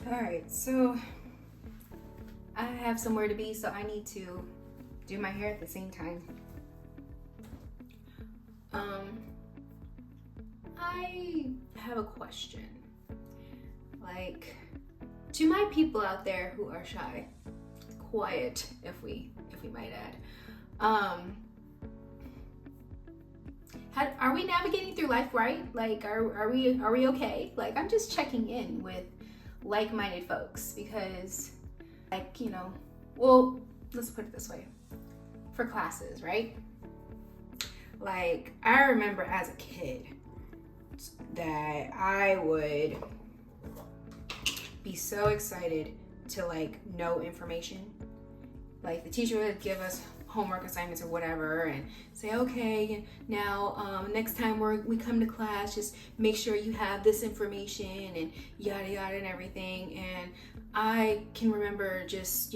All right, so I have somewhere to be, so I need to do my hair at the same time. I have a question. Like, to my people out there who are shy, quiet, if we might add, are we navigating through life right? Like, are we okay? Like, I'm just checking in with like-minded folks because, like, well, let's put it this way. For classes, right? Like, I remember as a kid that I would be so excited to like know information. Like, the teacher would give us homework assignments or whatever and say, okay, now next time we come to class, just make sure you have this information and yada yada and everything. And I can remember just,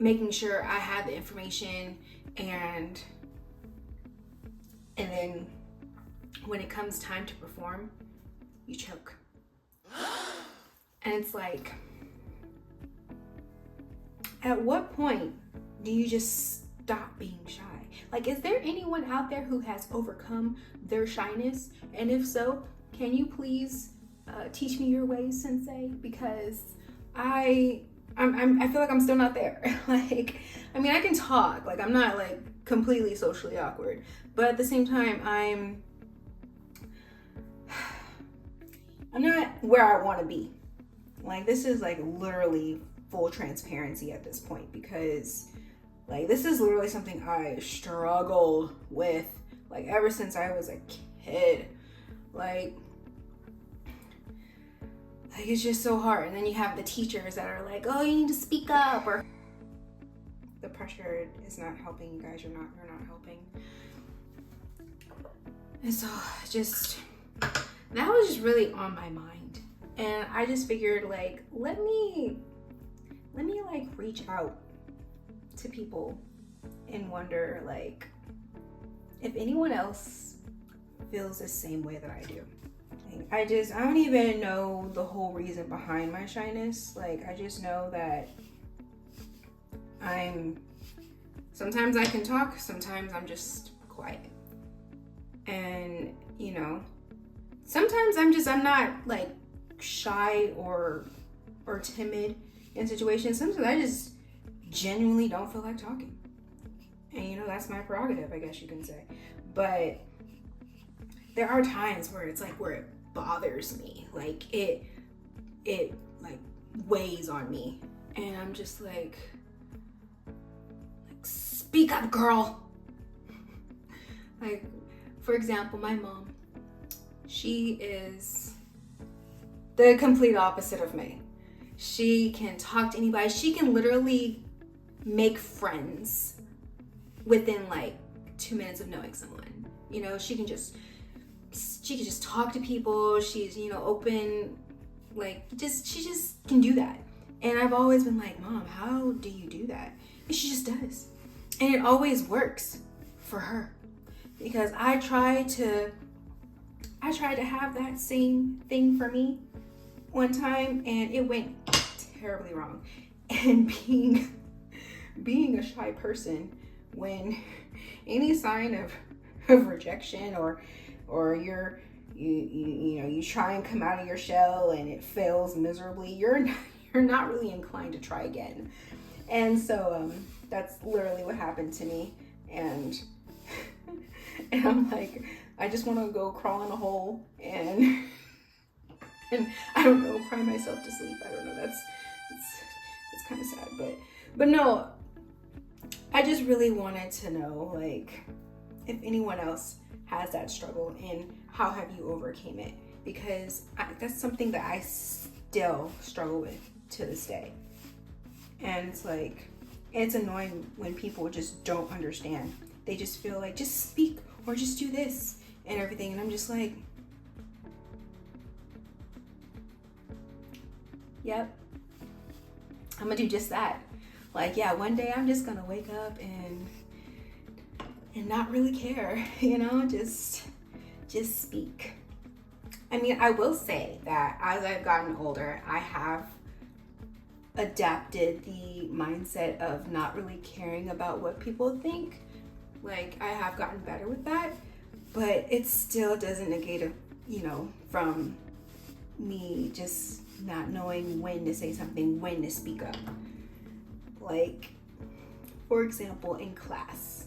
making sure I had the information, and then when it comes time to perform, you choke. And it's like, at what point do you just stop being shy? Like, is there anyone out there who has overcome their shyness? And if so, can you please teach me your ways, Sensei? Because I feel like I'm still not there. Like, I mean, I can talk. Like, I'm not like completely socially awkward, but at the same time, I'm not where I want to be. Like, this is like literally full transparency at this point, because like this is literally something I struggled with like ever since I was a kid. Like it's just so hard. And then you have the teachers that are like, oh, you need to speak up, or the pressure is not helping you guys. You're not helping. And so just that was just really on my mind. And I just figured, like, let me like reach out to people and wonder, like, if anyone else feels the same way that I do. Like, I don't even know the whole reason behind my shyness. Like, I just know that sometimes I can talk, sometimes I'm just quiet. And, sometimes I'm not like shy or timid in situations. Sometimes I just genuinely don't feel like talking. And that's my prerogative, I guess you can say. But there are times where it's like where it bothers me. Like it like weighs on me. And I'm just like speak up, girl. Like, for example, my mom, she is the complete opposite of me. She can talk to anybody. She can literally make friends within like 2 minutes of knowing someone. She can just talk to people. She's, open, like she just can do that. And I've always been like, Mom, how do you do that? And she just does. And it always works for her. Because I tried to have that same thing for me one time, and it went terribly wrong. And being a shy person, when any sign of rejection or you try and come out of your shell and it fails miserably, you're not really inclined to try again. And so that's literally what happened to me. And I'm like, I just want to go crawl in a hole and I don't know, cry myself to sleep. I don't know. It's kind of sad, but no, I just really wanted to know, like, if anyone else has that struggle and how have you overcame it? Because that's something that I still struggle with to this day. And it's like, it's annoying when people just don't understand. They just feel like, just speak or just do this and everything. And I'm just like, yep, I'm gonna do just that. Like, yeah, one day I'm just gonna wake up and not really care, just speak. I mean, I will say that as I've gotten older, I have adapted the mindset of not really caring about what people think. Like, I have gotten better with that, but it still doesn't negate it, from me just not knowing when to say something, when to speak up. Like, for example, in class,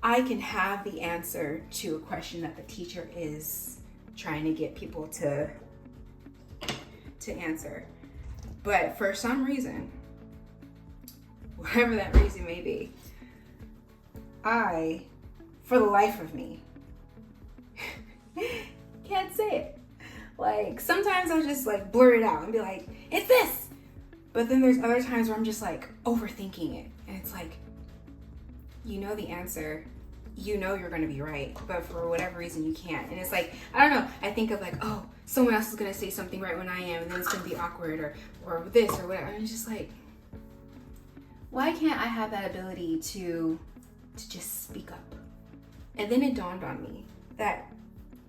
I can have the answer to a question that the teacher is trying to get people to answer. But for some reason, whatever that reason may be, I, for the life of me, can't say it. Like, sometimes I'll just like blurt it out and be like, it's this. But then there's other times where I'm just like overthinking it. And it's like, you know the answer, you know you're gonna be right, but for whatever reason you can't. And it's like, I don't know, I think of like, oh, someone else is gonna say something right when I am, and then it's gonna be awkward or this or whatever. And it's just like, why can't I have that ability to just speak up? And then it dawned on me that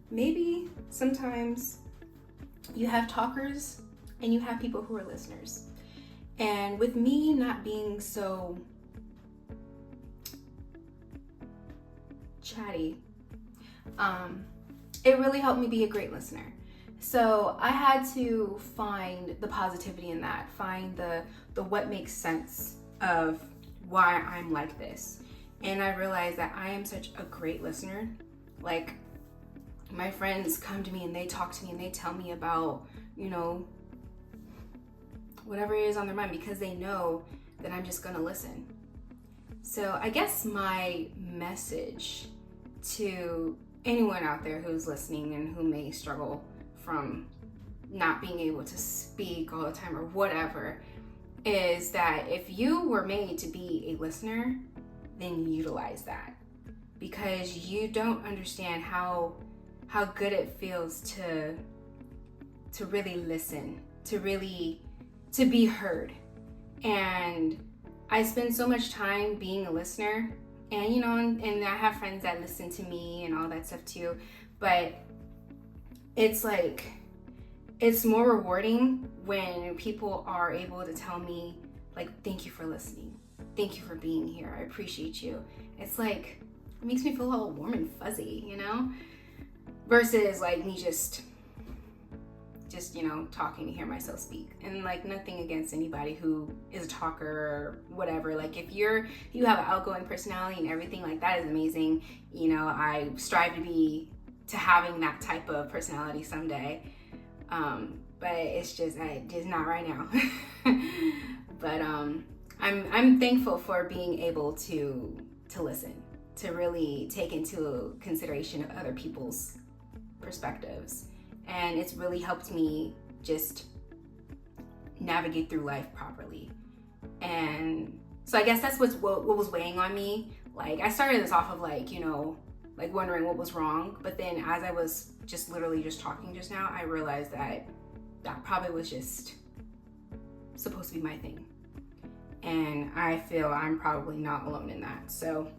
maybe sometimes you have talkers and you have people who are listeners. And with me not being so chatty, it really helped me be a great listener. So I had to find the positivity in that, find the what makes sense of why I'm like this. And I realized that I am such a great listener. Like, my friends come to me and they talk to me and they tell me about, whatever it is on their mind, because they know that I'm just gonna listen. So I guess my message to anyone out there who's listening and who may struggle from not being able to speak all the time or whatever is that if you were made to be a listener, then utilize that, because you don't understand how good it feels to really listen, to be heard. And I spend so much time being a listener, and and I have friends that listen to me and all that stuff too, but it's like, it's more rewarding when people are able to tell me, like, thank you for listening, thank you for being here, I appreciate you. It's like, it makes me feel all warm and fuzzy, versus like me just talking to hear myself speak. And like, nothing against anybody who is a talker or whatever. Like, if you have an outgoing personality and everything, like, that is amazing. I strive to having that type of personality someday. But it's just not right now. But I'm thankful for being able to listen, to really take into consideration of other people's perspectives. And it's really helped me just navigate through life properly. And so I guess that's what was weighing on me. Like, I started this off of like wondering what was wrong. But then as I was just literally just talking just now, I realized that probably was just supposed to be my thing. And I feel I'm probably not alone in that. So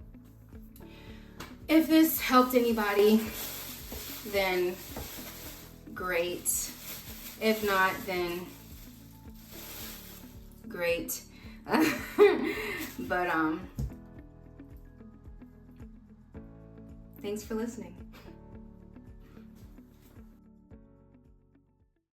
if this helped anybody, then great. If not, then great. But thanks for listening.